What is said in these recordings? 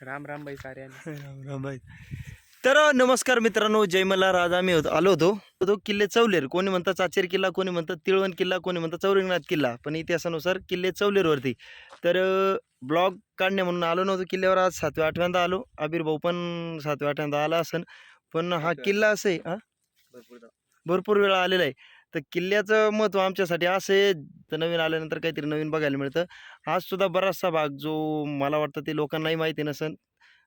राम राम बाई साऱ्यांना. राम राम बाई. तर नमस्कार मित्रांनो, जय मल्हार. आज आम्ही आलो होतो किल्ले चौलेर. कोणी म्हणतात चाचेर किल्ला, कोणी म्हणतात तिळवण किल्ला, कोणी म्हणतात चौरिंगनाथ किल्ला, पण इतिहासानुसार किल्ले चौलेरवरती. तर ब्लॉग काढणे म्हणून आलो नव्हतो किल्ल्यावर. आज 7व्या-8व्यांदा आलो. आबिर भाऊ पण 7व्या-8व्यांदा आला असन. पण हा किल्ला असं आहे, भरपूर वेळा आलेला आहे. तर किल्ल्याचं महत्त्व आमच्यासाठी असं आहे, तर नवीन आल्यानंतर काहीतरी नवीन बघायला मिळतं. आज सुद्धा बराचसा भाग जो मला वाटतं ते लोकांनाही माहिती नसेल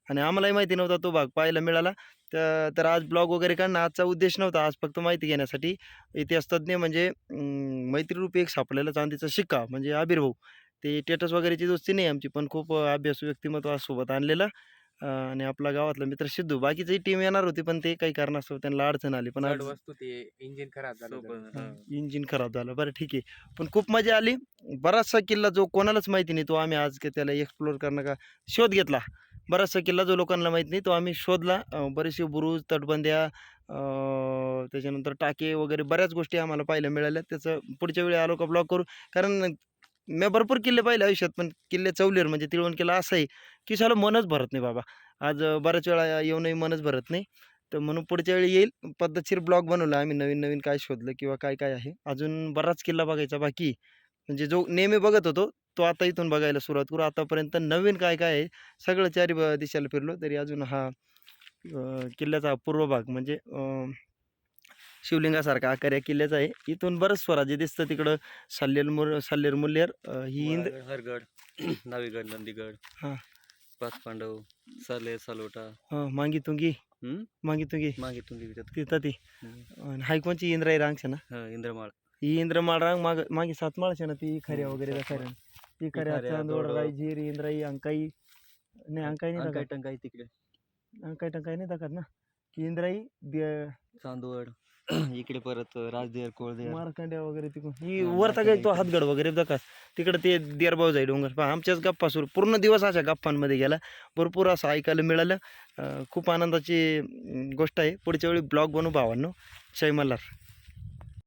आणि आम्हालाही माहिती नव्हता, तो भाग पाहायला मिळाला. तर आज ब्लॉग वगैरे काढणं आजचा उद्देश नव्हता. आज फक्त माहिती घेण्यासाठी इतिहास तज्ज्ञ म्हणजे मैत्रीरूपी एक सापडलेला चांदीचा शिक्का म्हणजे आबिर भाऊ. ते स्टेटस वगैरेची दोस्ती नाही आमची, पण खूप अभ्यासू व्यक्तिमत्व आज सोबत आणलेलं. आणि आपला गावातला मित्र सिद्धू. बाकीची टीम येणार होती, पण ते काही कारणास्तव त्यांना अडचण आली. पण आज जड वस्तू ते इंजिन खराब झालं. इंजिन खराब झालं. बरं ठीक आहे, पण खूप मजा आली. बराचसा किल्ला जो कोणालाच माहिती नाही, तो आम्ही आज त्याला एक्सप्लोर करणं का शोध घेतला. बराचसा किल्ला जो लोकांना माहीत नाही, तो आम्ही शोधला. बरेचसे बुरुज, तटबंद्या, त्याच्यानंतर टाके वगैरे बऱ्याच गोष्टी आम्हाला पाहायला मिळाल्या. त्याचं पुढच्या वेळी आलो का ब्लॉग करू. कारण मी भरपूर किल्ले पाहिले आयुष्यात, पण किल्ले चौलेर म्हणजे तिळवण किल्ला असा आहे की साला मनच भरत नाही बाबा. आज बऱ्याच वेळा येऊनही मनच भरत नाही. तर म्हणून पुढच्या वेळी येईल. पद्धतशीर ब्लॉग बनवला आम्ही, नवीन नवीन काय शोधलं किंवा काय काय आहे. अजून बराच किल्ला बघायचा बाकी आहे. म्हणजे जो नेहमी बघत होतो तो आता इथून बघायला सुरुवात करू. आतापर्यंत नवीन काय काय आहे सगळं चारी दिशेला फिरलो तरी अजून हा किल्ल्याचा पूर्व भाग म्हणजे शिवलिंगासारखा आकार या किल्ल्याचा आहे. इथून बरंच स्वराज्य दिसतं. तिकडं साल्लेर मुल्लेर ही हरगड, नावीगड, नंदीगड, हां पाच पांडव, साले सालोटा, मांगी तुंगी मागे तुम्ही तिथं ती हाय कोणची इंद्राई रांगशे ना. इंद्रमाळ, ही इंद्रमाळ रांग मागे 7 माळशे ना, ती खऱ्या वगैरे खऱ्या ती खऱ्या खऱ्या, चांदोड दोडो. रायझीर इंद्राई अंकाई नाही अंकाई नाही अंकाई दाखत. टंकाई तिकडे, अंकाई टंकाई नाही दाखत ना. की इंद्राई चांदवड, इकडे परत राजदेर, कोळदेर, मारकांड्या वगैरे तिकडून ही हां, वरता काय तो मारकांड्या हातगड वगैरे दाखत. तिकडे ते देरबाव जाई डोंगर पहा. आमच्याच गप्पा सुरू, पूर्ण दिवस अशा गप्पांमध्ये गेला. भरपूर असं ऐकायला मिळालं. खूप आनंदाची गोष्ट आहे. पुढच्या वेळी ब्लॉग बनवू भावांनो. जय मल्हार.